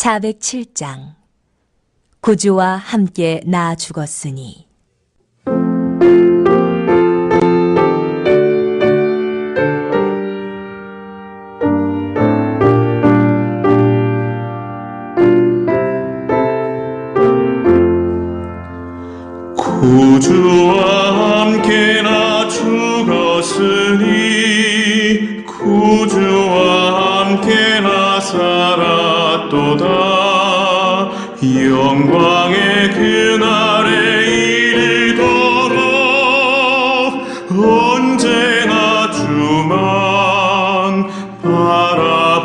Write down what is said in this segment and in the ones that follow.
407장 구주와 함께 나 죽었으니. 구주와 함께 나 죽었으니 구주와 함께 나 살았도다. 영광의 그날에 이르도록 언제나 주만 바라봅니다.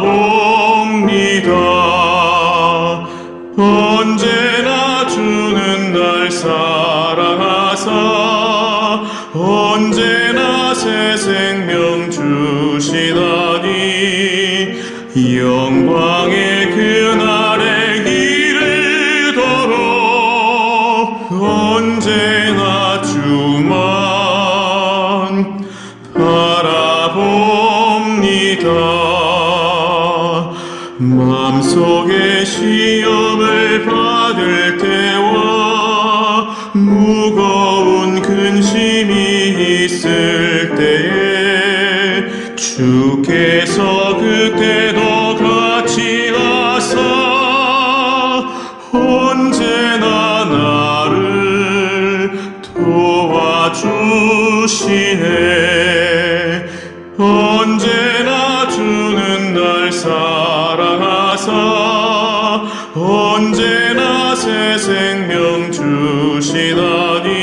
언제나 주는 날 사랑하사 언제나 새 생명 주시다니 영광의 그날에 이르도록 언제나 주만 바라봅니다. 마음속에 시험을 받을 때와 무거운 근심이 있을 때에 주께서 그때도 같이 하사 언제나 나를 도와주시네. 언제나 주는 날 사랑하사 언제나 새 생명 주시다니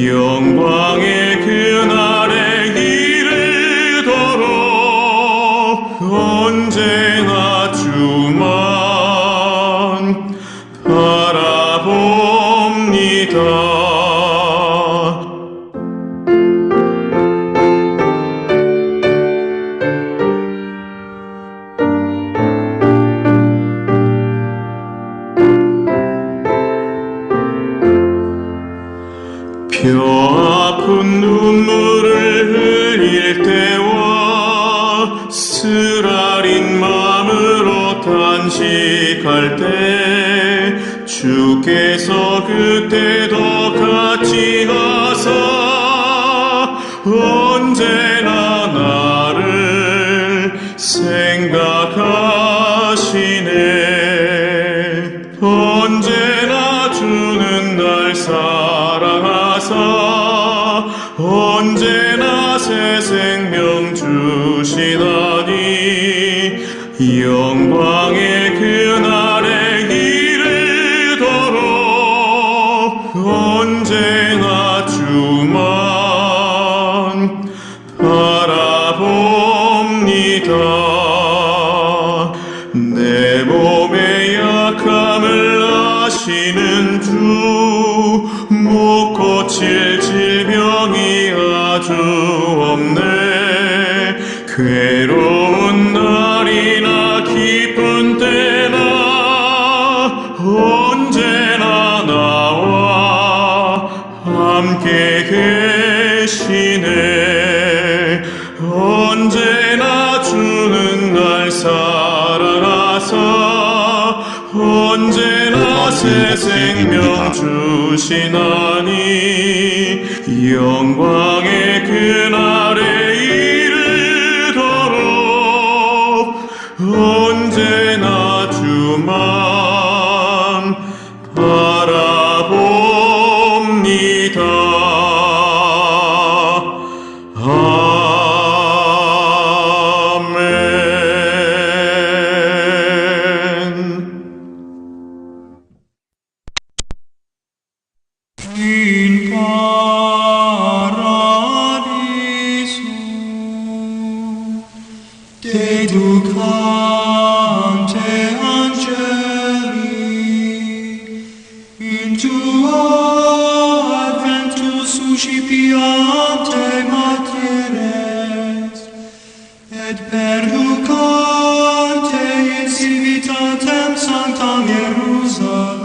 영광의 그날에 이르도록 언제나 주만 바라봅니다. 뼈아픈 눈물을 흘릴 때와 쓰라린 마음으로 단식할 때 주께서 그때도 같이 하사 언제나 나를 생각하시네. 언제나 주는 날 사랑하사 언제나 새 생명 주시다니 영광의 그날에 이르도록 언제나 주만 바라봅니다. 내 몸의 약함을 아시는 주 못 고칠 질병이 아주 없네. 괴로운 날이나 기쁜 때나 언제나 나와 함께 계시네. 언제나 주는 날 사랑하사 언제나 새 생명 주시나니 영광의 그날에 이르도록 언제나 주만 바라봅니다. In paradiso dedicante angeli in tuo adventus suscipiante materes et perducante in civitatem sanctam Hierusalem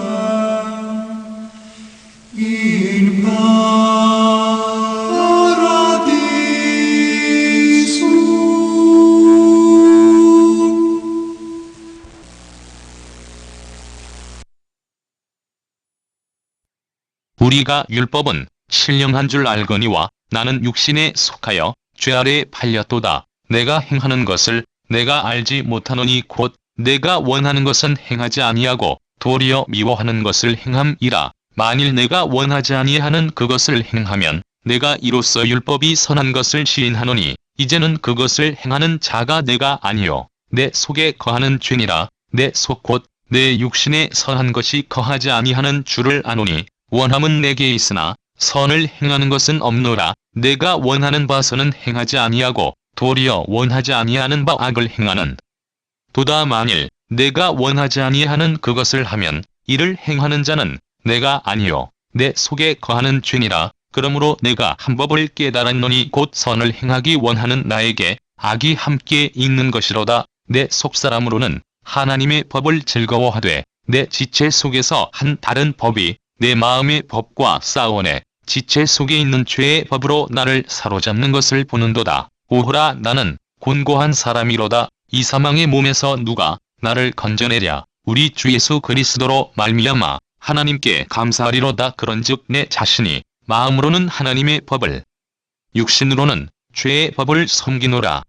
in 우리가 율법은 신령한 줄 알거니와 나는 육신에 속하여 죄 아래에 팔렸도다. 내가 행하는 것을 내가 알지 못하노니 곧 내가 원하는 것은 행하지 아니하고 도리어 미워하는 것을 행함이라. 만일 내가 원하지 아니하는 그것을 행하면 내가 이로써 율법이 선한 것을 시인하노니 이제는 그것을 행하는 자가 내가 아니요 내 속에 거하는 죄니라. 내 속 곧 내 육신에 선한 것이 거하지 아니하는 줄을 아노니 원함은 내게 있으나 선을 행하는 것은 없노라. 내가 원하는 바 선은 행하지 아니하고 도리어 원하지 아니하는 바 악을 행하는 도다. 만일 내가 원하지 아니하는 그것을 하면 이를 행하는 자는 내가 아니요 내 속에 거하는 죄니라. 그러므로 내가 한 법을 깨달았노니 곧 선을 행하기 원하는 나에게 악이 함께 있는 것이로다. 내 속사람으로는 하나님의 법을 즐거워하되 내 지체 속에서 한 다른 법이 내 마음의 법과 싸우네. 지체 속에 있는 죄의 법으로 나를 사로잡는 것을 보는도다. 오호라, 나는 곤고한 사람이로다. 이 사망의 몸에서 누가 나를 건져내랴. 우리 주 예수 그리스도로 말미암아 하나님께 감사하리로다. 그런즉 내 자신이 마음으로는 하나님의 법을, 육신으로는 죄의 법을 섬기노라.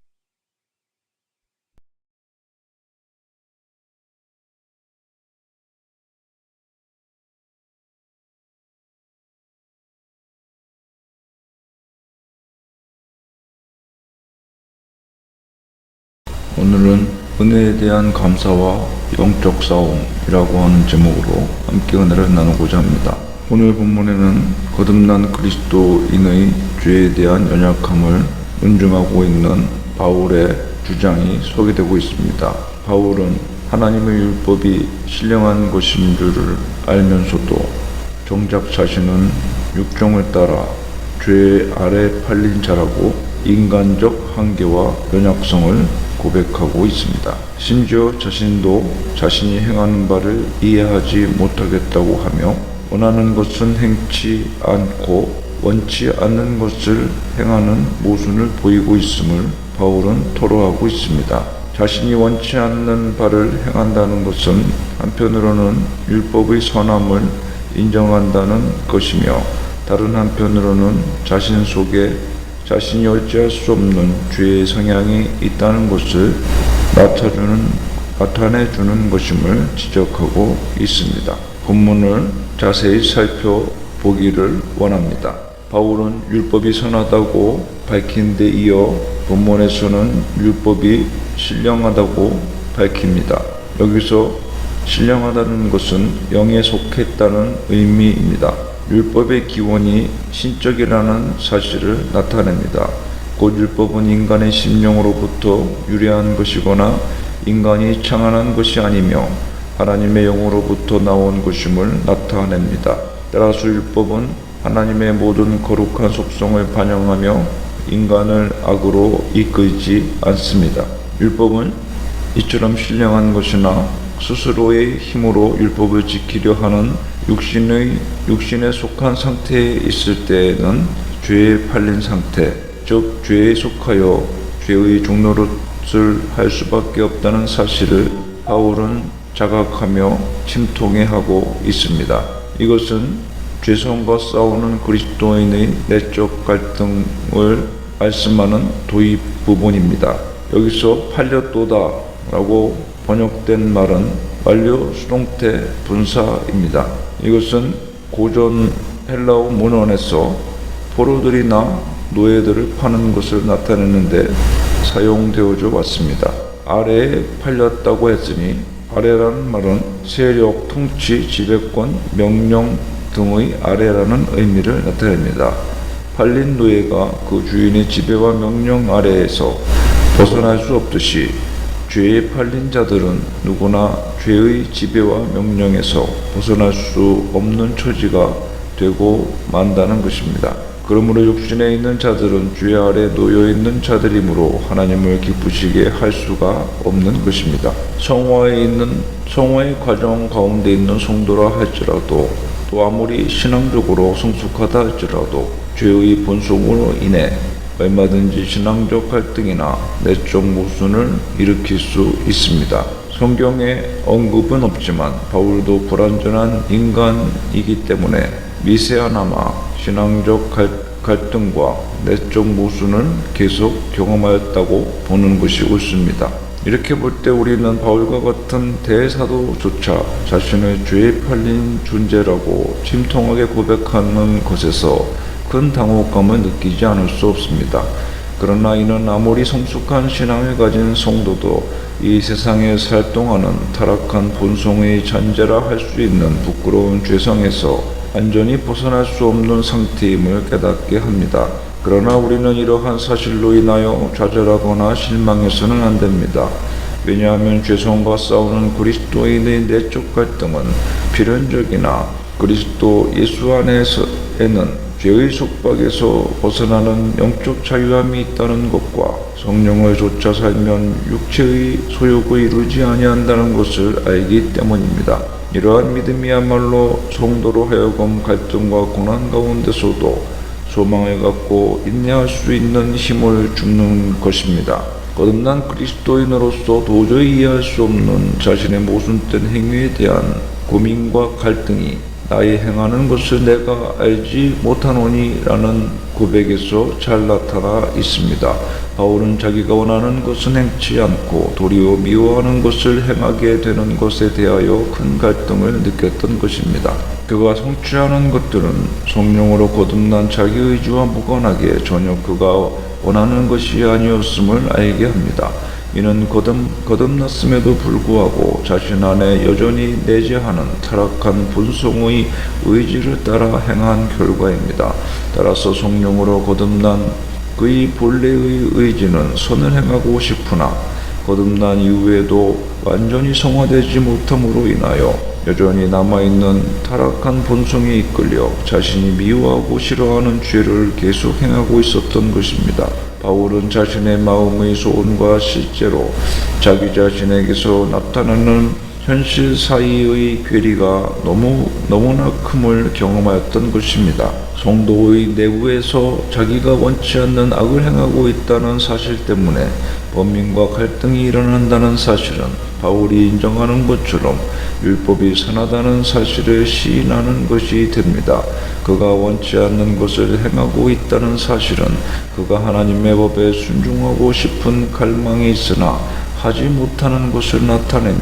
오늘은 은혜에 대한 감사와 영적 싸움이라고 하는 제목으로 함께 은혜를 나누고자 합니다. 오늘 본문에는 거듭난 그리스도인의 죄에 대한 연약함을 논증하고 있는 바울의 주장이 소개되고 있습니다. 바울은 하나님의 율법이 신령한 것인 줄을 알면서도 정작 자신은 육정을 따라 죄 아래 팔린 자라고 인간적 한계와 연약성을 고백하고 있습니다. 심지어 자신도 자신이 행하는 바를 이해하지 못하겠다고 하며 원하는 것은 행치 않고 원치 않는 것을 행하는 모순을 보이고 있음을 바울은 토로하고 있습니다. 자신이 원치 않는 바를 행한다는 것은 한편으로는 율법의 선함을 인정한다는 것이며 다른 한편으로는 자신 속에 자신이 어찌할 수 없는 죄의 성향이 있다는 것을 나타내주는 것임을 지적하고 있습니다. 본문을 자세히 살펴보기를 원합니다. 바울은 율법이 선하다고 밝힌 데 이어 본문에서는 율법이 신령하다고 밝힙니다. 여기서 신령하다는 것은 영에 속했다는 의미입니다. 율법의 기원이 신적이라는 사실을 나타냅니다. 곧 율법은 인간의 심령으로부터 유래한 것이거나 인간이 창안한 것이 아니며 하나님의 영으로부터 나온 것임을 나타냅니다. 따라서 율법은 하나님의 모든 거룩한 속성을 반영하며 인간을 악으로 이끌지 않습니다. 율법은 이처럼 신령한 것이나 스스로의 힘으로 율법을 지키려 하는 육신에 속한 상태에 있을 때에는 죄에 팔린 상태, 즉 죄에 속하여 죄의 종노릇을 할 수밖에 없다는 사실을 바울은 자각하며 침통해하고 있습니다. 이것은 죄성과 싸우는 그리스도인의 내적 갈등을 말씀하는 도입 부분입니다. 여기서 팔렸도다 라고 번역된 말은 완료 수동태 분사입니다. 이것은 고전 헬라어 문헌에서 포로들이나 노예들을 파는 것을 나타내는데 사용되어져 왔습니다. 아래에 팔렸다고 했으니 아래라는 말은 세력, 통치, 지배권, 명령 등의 아래라는 의미를 나타냅니다. 팔린 노예가 그 주인의 지배와 명령 아래에서 벗어날 수 없듯이 죄에 팔린 자들은 누구나 죄의 지배와 명령에서 벗어날 수 없는 처지가 되고 만다는 것입니다. 그러므로 육신에 있는 자들은 죄 아래 놓여 있는 자들이므로 하나님을 기쁘시게 할 수가 없는 것입니다. 성화의 과정 가운데 있는 성도라 할지라도 또 아무리 신앙적으로 성숙하다 할지라도 죄의 본성으로 인해 얼마든지 신앙적 갈등이나 내적 모순을 일으킬 수 있습니다. 성경에 언급은 없지만 바울도 불완전한 인간이기 때문에 미세하나마 신앙적 갈등과 내적 모순을 계속 경험하였다고 보는 것이 옳습니다. 이렇게 볼 때 우리는 바울과 같은 대사도조차 자신의 죄에 팔린 존재라고 침통하게 고백하는 것에서 큰 당혹감을 느끼지 않을 수 없습니다. 그러나 이는 아무리 성숙한 신앙을 가진 성도도 이 세상에 살 동안은 타락한 본성의 잔재라 할 수 있는 부끄러운 죄성에서 완전히 벗어날 수 없는 상태임을 깨닫게 합니다. 그러나 우리는 이러한 사실로 인하여 좌절하거나 실망해서는 안 됩니다. 왜냐하면 죄성과 싸우는 그리스도인의 내적 갈등은 필연적이나 그리스도 예수 안에는 죄의 속박에서 벗어나는 영적 자유함이 있다는 것과 성령을 좇아 살면 육체의 소욕을 이루지 아니한다는 것을 알기 때문입니다. 이러한 믿음이야말로 성도로 하여금 갈등과 고난 가운데서도 소망을 갖고 인내할 수 있는 힘을 주는 것입니다. 거듭난 그리스도인으로서 도저히 이해할 수 없는 자신의 모순된 행위에 대한 고민과 갈등이 나의 행하는 것을 내가 알지 못하노니 라는 고백에서 잘 나타나 있습니다. 바울은 자기가 원하는 것은 행치 않고 도리어 미워하는 것을 행하게 되는 것에 대하여 큰 갈등을 느꼈던 것입니다. 그가 성취하는 것들은 성령으로 거듭난 자기 의지와 무관하게 전혀 그가 원하는 것이 아니었음을 알게 합니다. 이는 거듭났음에도 불구하고 자신 안에 여전히 내재하는 타락한 본성의 의지를 따라 행한 결과입니다. 따라서 성령으로 거듭난 그의 본래의 의지는 선을 행하고 싶으나 거듭난 이후에도 완전히 성화되지 못함으로 인하여 여전히 남아있는 타락한 본성에 이끌려 자신이 미워하고 싫어하는 죄를 계속 행하고 있었던 것입니다. 바울은 자신의 마음의 소원과 실제로 자기 자신에게서 나타나는 현실 사이의 괴리가 너무나 큼을 경험하였던 것입니다. 성도의 내부에서 자기가 원치 않는 악을 행하고 있다는 사실 때문에 범민과 갈등이 일어난다는 사실은 바울이 인정하는 것처럼 율법이 선하다는 사실을 시인하는 것이 됩니다. 그가 원치 않는 것을 행하고 있다는 사실은 그가 하나님의 법에 순종하고 싶은 갈망이 있으나 하지 못하는 것을 나타내며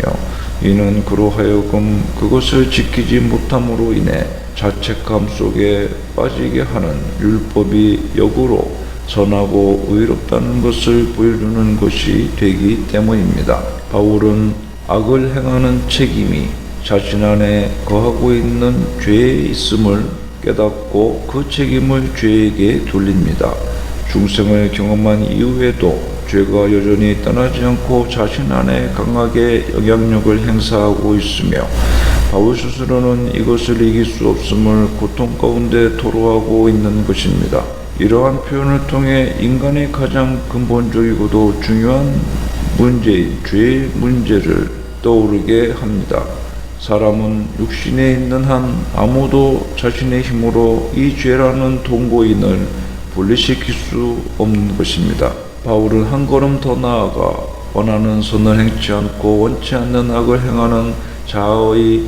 이는 그로 하여금 그것을 지키지 못함으로 인해 자책감 속에 빠지게 하는 율법이 역으로 선하고 의롭다는 것을 보여주는 것이 되기 때문입니다. 바울은 악을 행하는 책임이 자신 안에 거하고 있는 죄에 있음을 깨닫고 그 책임을 죄에게 돌립니다. 중생을 경험한 이후에도 죄가 여전히 떠나지 않고 자신 안에 강하게 영향력을 행사하고 있으며 바울 스스로는 이것을 이길 수 없음을 고통 가운데 토로하고 있는 것입니다. 이러한 표현을 통해 인간의 가장 근본적이고도 중요한 문제인 죄의 문제를 떠오르게 합니다. 사람은 육신에 있는 한 아무도 자신의 힘으로 이 죄라는 동고인을 분리시킬 수 없는 것입니다. 바울은 한 걸음 더 나아가 원하는 선을 행치 않고 원치 않는 악을 행하는 자아의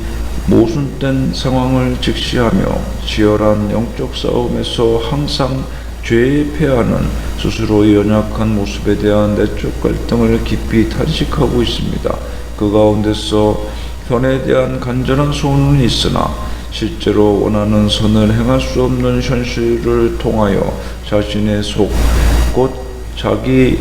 모순된 상황을 직시하며 치열한 영적 싸움에서 항상 죄에 패하는 스스로의 연약한 모습에 대한 내적 갈등을 깊이 탄식하고 있습니다. 그 가운데서 선에 대한 간절한 소원은 있으나 실제로 원하는 선을 행할 수 없는 현실을 통하여 자신의 속, 곧 자기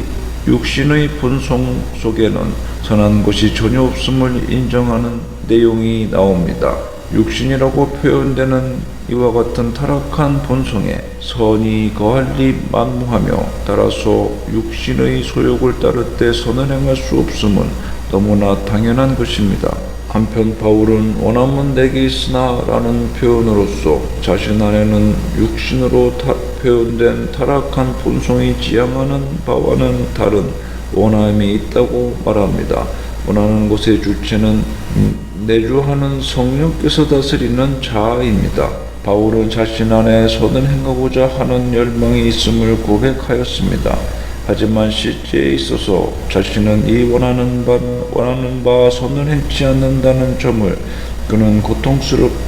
육신의 본성 속에는 선한 것이 전혀 없음을 인정하는 내용이 나옵니다. 육신이라고 표현되는 이와 같은 타락한 본성에 선이 거할리 만무하며 따라서 육신의 소욕을 따를 때 선을 행할 수 없음은 너무나 당연한 것입니다. 한편 바울은 원함은 내게 있으나 라는 표현으로서 자신 안에는 육신으로 표현된 타락한 본성이 지향하는 바와는 다른 원함이 있다고 말합니다. 원하는 것의 주체는 내주하는 성령께서 다스리는 자아입니다. 바울은 자신 안에 선을 행하고자 하는 열망이 있음을 고백하였습니다. 하지만 실제에 있어서 자신은 이 원하는 바 선을 행치 않는다는 점을 그는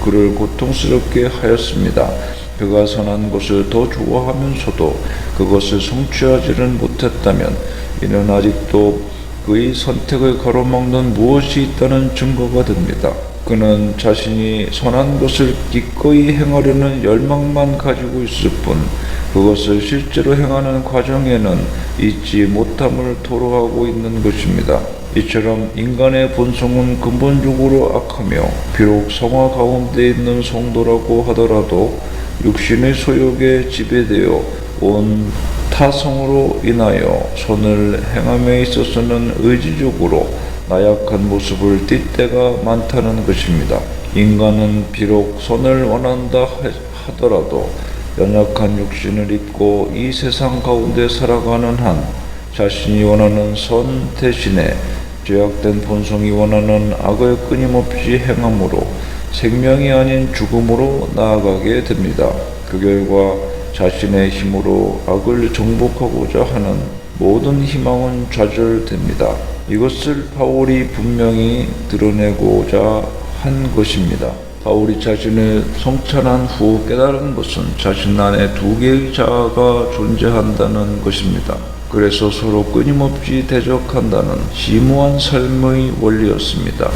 그를 고통스럽게 하였습니다. 그가 선한 것을 더 좋아하면서도 그것을 성취하지는 못했다면 이는 아직도 그의 선택을 가로막는 무엇이 있다는 증거가 됩니다. 그는 자신이 선한 것을 기꺼이 행하려는 열망만 가지고 있을 뿐 그것을 실제로 행하는 과정에는 잊지 못함을 토로하고 있는 것입니다. 이처럼 인간의 본성은 근본적으로 악하며 비록 성화 가운데 있는 성도라고 하더라도 육신의 소욕에 지배되어 온 타성으로 인하여 선을 행함에 있어서는 의지적으로 나약한 모습을 띌 때가 많다는 것입니다. 인간은 비록 선을 원한다 하더라도 연약한 육신을 입고 이 세상 가운데 살아가는 한 자신이 원하는 선 대신에 죄악된 본성이 원하는 악을 끊임없이 행함으로 생명이 아닌 죽음으로 나아가게 됩니다. 그 결과 자신의 힘으로 악을 정복하고자 하는 모든 희망은 좌절됩니다. 이것을 바울이 분명히 드러내고자 한 것입니다. 바울이 자신을 성찬한 후 깨달은 것은 자신 안에 두 개의 자아가 존재한다는 것입니다. 그래서 서로 끊임없이 대적한다는 심오한 삶의 원리였습니다.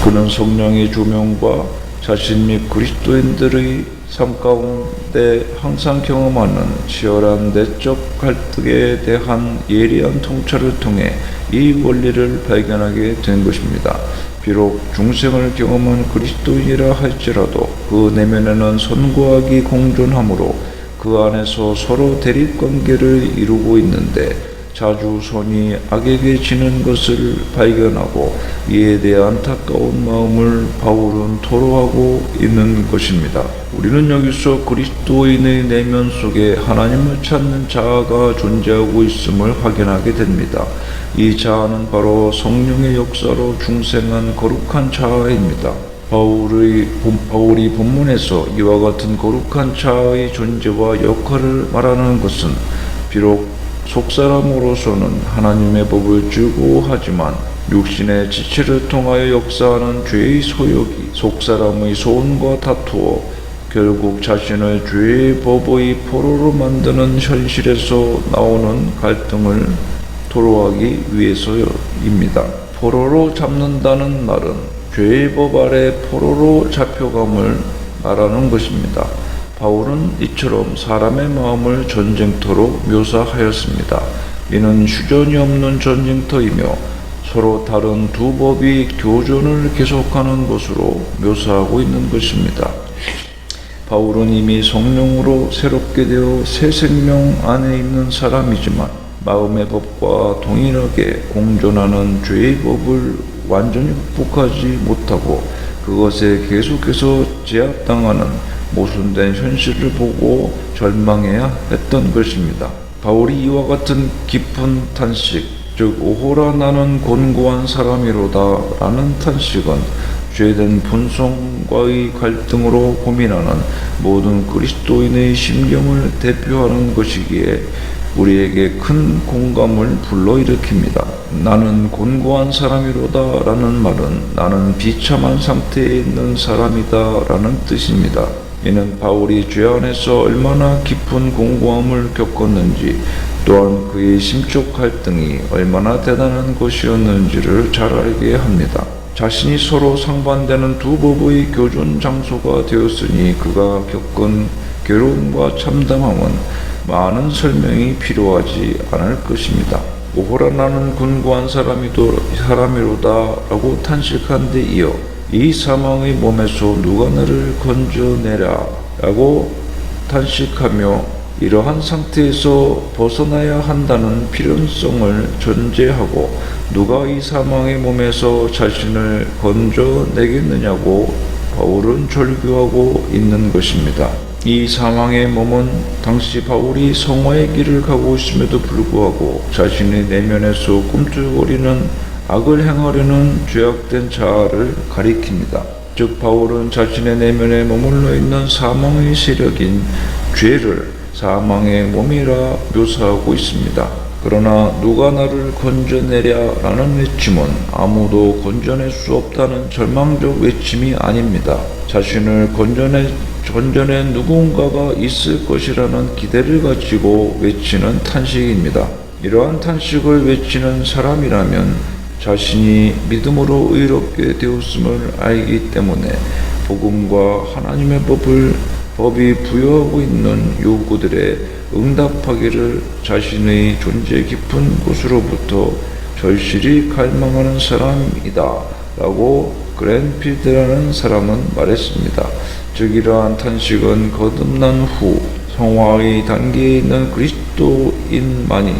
그는 성령의 조명과 자신 및 그리스도인들의 삶 가운데 항상 경험하는 치열한 내적 갈등에 대한 예리한 통찰을 통해 이 원리를 발견하게 된 것입니다. 비록 중생을 경험한 그리스도인이라 할지라도 그 내면에는 선과 악이 공존하므로 그 안에서 서로 대립관계를 이루고 있는데 자주 선이 악에게 지는 것을 발견하고 이에 대해 안타까운 마음을 바울은 토로하고 있는 것입니다. 우리는 여기서 그리스도인의 내면 속에 하나님을 찾는 자아가 존재하고 있음을 확인하게 됩니다. 이 자아는 바로 성령의 역사로 중생한 거룩한 자아입니다. 바울이 본문에서 이와 같은 거룩한 자아의 존재와 역할을 말하는 것은 비록 속사람으로서는 하나님의 법을 즐거워하지만 육신의 지체를 통하여 역사하는 죄의 소욕이 속사람의 소원과 다투어 결국 자신을 죄의 법의 포로로 만드는 현실에서 나오는 갈등을 토로하기 위해서입니다. 포로로 잡는다는 말은 죄의 법 아래 포로로 잡혀감을 말하는 것입니다. 바울은 이처럼 사람의 마음을 전쟁터로 묘사하였습니다. 이는 휴전이 없는 전쟁터이며 서로 다른 두 법이 교전을 계속하는 것으로 묘사하고 있는 것입니다. 바울은 이미 성령으로 새롭게 되어 새 생명 안에 있는 사람이지만 마음의 법과 동일하게 공존하는 죄의 법을 완전히 극복하지 못하고 그것에 계속해서 제압당하는 모순된 현실을 보고 절망해야 했던 것입니다. 바울이 이와 같은 깊은 탄식, 즉 오호라 나는 곤고한 사람이로다 라는 탄식은 죄된 본성과의 갈등으로 고민하는 모든 그리스도인의 심경을 대표하는 것이기에 우리에게 큰 공감을 불러일으킵니다. 나는 곤고한 사람이로다 라는 말은 나는 비참한 상태에 있는 사람이다 라는 뜻입니다. 이는 바울이 죄 안에서 얼마나 깊은 공고함을 겪었는지 또한 그의 심적 갈등이 얼마나 대단한 것이었는지를 잘 알게 합니다. 자신이 서로 상반되는 두 법의 교전 장소가 되었으니 그가 겪은 괴로움과 참담함은 많은 설명이 필요하지 않을 것입니다. 오호라 나는 곤고한 사람이로다 라고 탄식한 데 이어 이 사망의 몸에서 누가 나를 건져내라 라고 탄식하며 이러한 상태에서 벗어나야 한다는 필연성을 전제하고 누가 이 사망의 몸에서 자신을 건져내겠느냐고 바울은 절규하고 있는 것입니다. 이 사망의 몸은 당시 바울이 성화의 길을 가고 있음에도 불구하고 자신의 내면에서 꿈틀거리는 악을 행하려는 죄악된 자아를 가리킵니다. 즉 바울은 자신의 내면에 머물러 있는 사망의 세력인 죄를 사망의 몸이라 묘사하고 있습니다. 그러나 누가 나를 건져내랴라는 외침은 아무도 건져낼 수 없다는 절망적 외침이 아닙니다. 자신을 건져낸 누군가가 있을 것이라는 기대를 가지고 외치는 탄식입니다. 이러한 탄식을 외치는 사람이라면 자신이 믿음으로 의롭게 되었음을 알기 때문에 복음과 하나님의 법이 부여하고 있는 요구들에 응답하기를 자신의 존재 깊은 곳으로부터 절실히 갈망하는 사람이다 라고 그랜필드라는 사람은 말했습니다. 즉 이러한 탄식은 거듭난 후 성화의 단계에 있는 그리스도인만이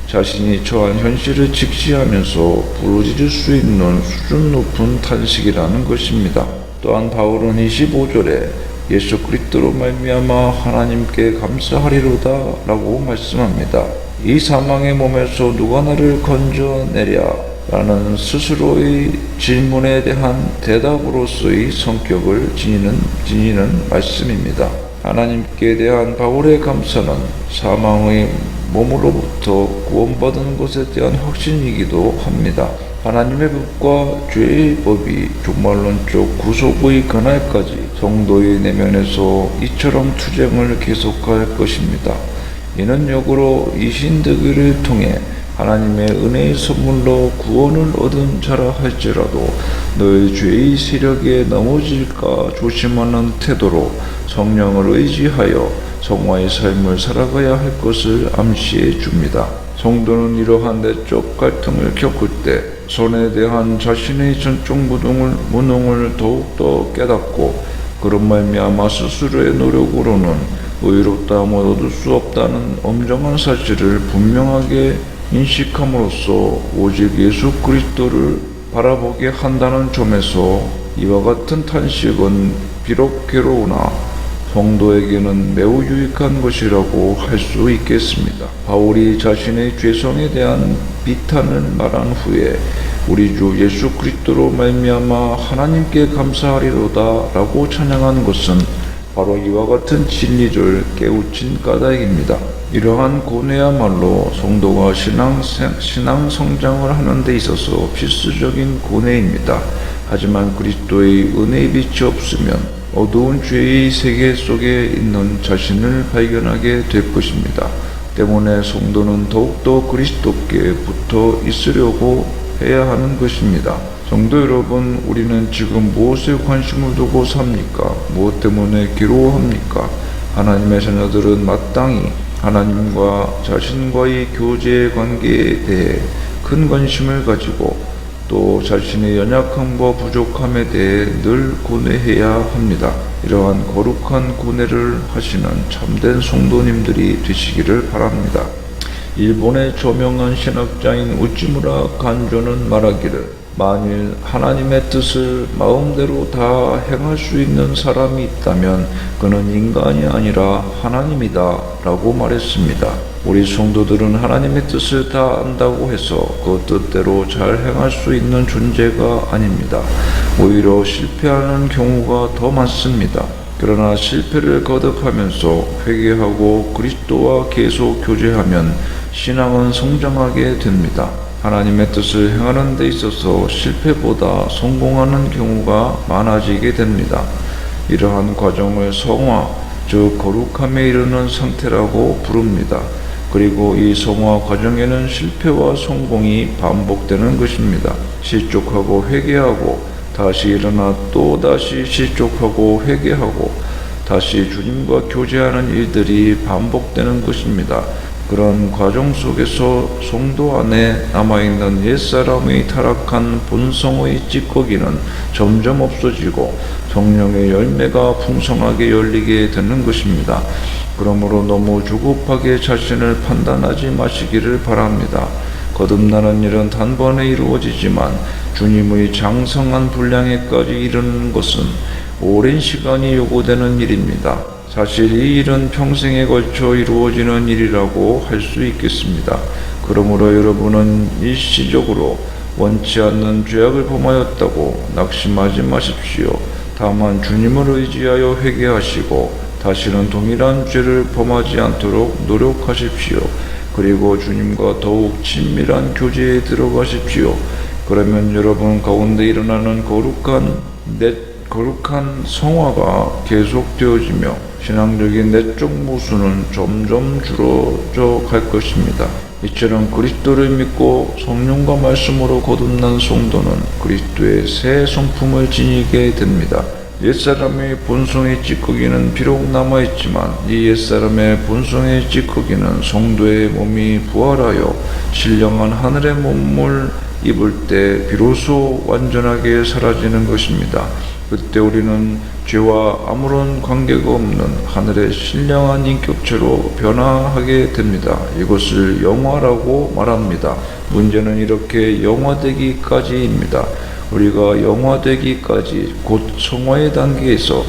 자신이 처한 현실을 직시하면서 부르짖을 수 있는 수준 높은 탄식이라는 것입니다. 또한 바울은 25절에 예수 그리스도로 말미암아 하나님께 감사하리로다 라고 말씀합니다. 이 사망의 몸에서 누가 나를 건져내랴 라는 스스로의 질문에 대한 대답으로서의 성격을 지니는 말씀입니다. 하나님께 대한 바울의 감사는 사망의 몸으로부터 구원받은 것에 대한 확신이기도 합니다. 하나님의 법과 죄의 법이 종말론적 구속의 그날까지 성도의 내면에서 이처럼 투쟁을 계속할 것입니다. 이는 역으로 이 신득기를 통해 하나님의 은혜의 선물로 구원을 얻은 자라 할지라도 너의 죄의 세력에 넘어질까 조심하는 태도로 성령을 의지하여 성화의 삶을 살아가야 할 것을 암시해 줍니다. 성도는 이러한 내적 갈등을 겪을 때 선에 대한 자신의 전적 무능을 더욱더 깨닫고 그런 말미암아 스스로의 노력으로는 의롭다함을 얻을 수 없다는 엄정한 사실을 분명하게 인식함으로써 오직 예수 그리스도를 바라보게 한다는 점에서 이와 같은 탄식은 비록 괴로우나 성도에게는 매우 유익한 것이라고 할 수 있겠습니다. 바울이 자신의 죄성에 대한 비탄을 말한 후에 우리 주 예수 그리스도로 말미암아 하나님께 감사하리로다 라고 찬양한 것은 바로 이와 같은 진리를 깨우친 까닭입니다. 이러한 고뇌야말로 성도가 신앙 성장을 하는 데 있어서 필수적인 고뇌입니다. 하지만 그리스도의 은혜의 빛이 없으면 어두운 죄의 세계 속에 있는 자신을 발견하게 될 것입니다. 때문에 성도는 더욱더 그리스도께 붙어 있으려고 해야 하는 것입니다. 성도 여러분, 우리는 지금 무엇에 관심을 두고 삽니까? 무엇 때문에 괴로워합니까? 하나님의 자녀들은 마땅히 하나님과 자신과의 교제 관계에 대해 큰 관심을 가지고 또 자신의 연약함과 부족함에 대해 늘 고뇌해야 합니다. 이러한 거룩한 고뇌를 하시는 참된 성도님들이 되시기를 바랍니다. 일본의 저명한 신학자인 우찌무라 간조는 말하기를 만일 하나님의 뜻을 마음대로 다 행할 수 있는 사람이 있다면 그는 인간이 아니라 하나님이다 라고 말했습니다. 우리 성도들은 하나님의 뜻을 다 안다고 해서 그 뜻대로 잘 행할 수 있는 존재가 아닙니다. 오히려 실패하는 경우가 더 많습니다. 그러나 실패를 거듭하면서 회개하고 그리스도와 계속 교제하면 신앙은 성장하게 됩니다. 하나님의 뜻을 행하는 데 있어서 실패보다 성공하는 경우가 많아지게 됩니다. 이러한 과정을 성화, 즉 거룩함에 이르는 상태라고 부릅니다. 그리고 이 성화 과정에는 실패와 성공이 반복되는 것입니다. 실족하고 회개하고 다시 일어나 또 다시 실족하고 회개하고 다시 주님과 교제하는 일들이 반복되는 것입니다. 그런 과정 속에서 성도 안에 남아있는 옛사람의 타락한 본성의 찌꺼기는 점점 없어지고 성령의 열매가 풍성하게 열리게 되는 것입니다. 그러므로 너무 조급하게 자신을 판단하지 마시기를 바랍니다. 거듭나는 일은 단번에 이루어지지만 주님의 장성한 분량에까지 이르는 것은 오랜 시간이 요구되는 일입니다. 사실 이 일은 평생에 걸쳐 이루어지는 일이라고 할 수 있겠습니다. 그러므로 여러분은 일시적으로 원치 않는 죄악을 범하였다고 낙심하지 마십시오. 다만 주님을 의지하여 회개하시고 다시는 동일한 죄를 범하지 않도록 노력하십시오. 그리고 주님과 더욱 친밀한 교제에 들어가십시오. 그러면 여러분 가운데 일어나는 거룩한 성화가 계속되어지며 신앙적인 내적 모순은 점점 줄어져 갈 것입니다. 이처럼 그리스도를 믿고 성령과 말씀으로 거듭난 성도는 그리스도의 새 성품을 지니게 됩니다. 옛사람의 본성의 찌꺼기는 비록 남아있지만 이 옛사람의 본성의 찌꺼기는 성도의 몸이 부활하여 신령한 하늘의 몸을 입을 때 비로소 완전하게 사라지는 것입니다. 그때 우리는 죄와 아무런 관계가 없는 하늘의 신령한 인격체로 변화하게 됩니다. 이것을 영화라고 말합니다. 문제는 이렇게 영화되기까지입니다. 우리가 영화되기까지 곧 성화의 단계에서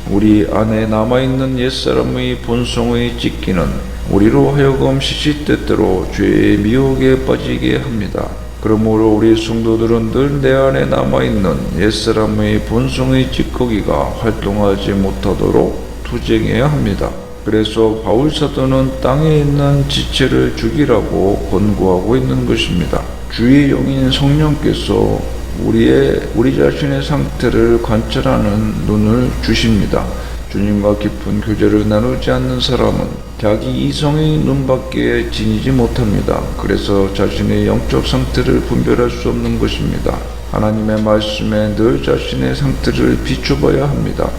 우리 안에 남아있는 옛사람의 본성의 찢기는 우리로 하여금 시시때때로 죄의 미혹에 빠지게 합니다. 그러므로 우리 성도들은 늘 내 안에 남아있는 옛사람의 본성의 찌꺼기가 활동하지 못하도록 투쟁해야 합니다. 그래서 바울사도는 땅에 있는 지체를 죽이라고 권고하고 있는 것입니다. 주의 영인 성령께서 우리 자신의 상태를 관찰하는 눈을 주십니다. 주님과 깊은 교제를 나누지 않는 사람은 자기 이성의 눈밖에 지니지 못합니다. 그래서 자신의 영적 상태를 분별할 수 없는 것입니다. 하나님의 말씀에 늘 자신의 상태를 비춰봐야 합니다.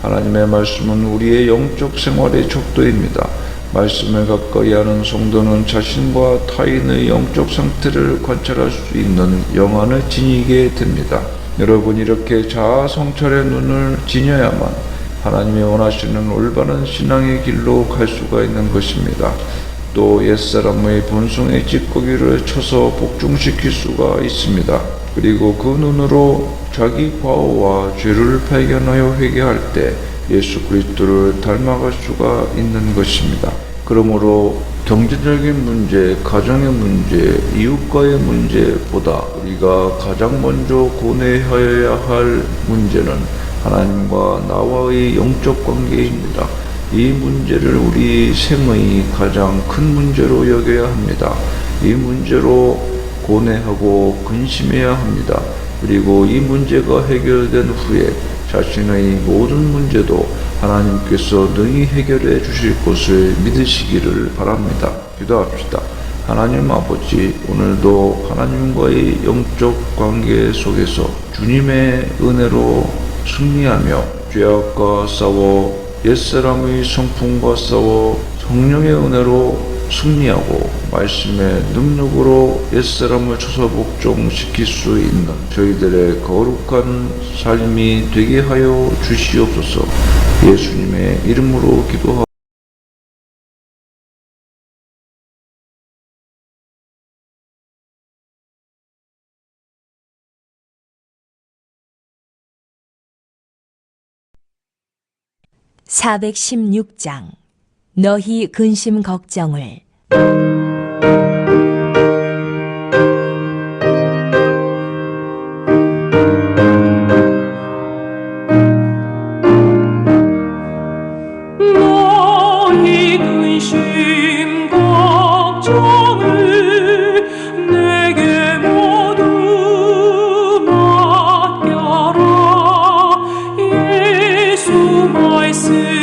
하나님의 말씀은 우리의 영적 생활의 척도입니다. 말씀을 가까이 하는 성도는 자신과 타인의 영적 상태를 관찰할 수 있는 영안을 지니게 됩니다. 여러분, 이렇게 자아 성찰의 눈을 지녀야만 하나님이 원하시는 올바른 신앙의 길로 갈 수가 있는 것입니다. 또 옛사람의 본성의 찌꺼기를 쳐서 복종시킬 수가 있습니다. 그리고 그 눈으로 자기 과오와 죄를 발견하여 회개할 때 예수 그리스도를 닮아갈 수가 있는 것입니다. 그러므로 경제적인 문제, 가정의 문제, 이웃과의 문제보다 우리가 가장 먼저 고뇌하여야 할 문제는 하나님과 나와의 영적 관계입니다. 이 문제를 우리 생의 가장 큰 문제로 여겨야 합니다. 이 문제로 고뇌하고 근심해야 합니다. 그리고 이 문제가 해결된 후에 자신의 모든 문제도 하나님께서 능히 해결해 주실 것을 믿으시기를 바랍니다. 기도합시다. 하나님 아버지, 오늘도 하나님과의 영적 관계 속에서 주님의 은혜로 승리하며 죄악과 싸워 옛사람의 성품과 싸워 성령의 은혜로 승리하고 말씀의 능력으로 옛사람을 쳐서 복종시킬 수 있는 저희들의 거룩한 삶이 되게 하여 주시옵소서. 예수님의 이름으로 기도하옵소서. (416장) 너희 근심 걱정을 너희 근심 걱정을 내게 모두 맡겨라. 예수 말씀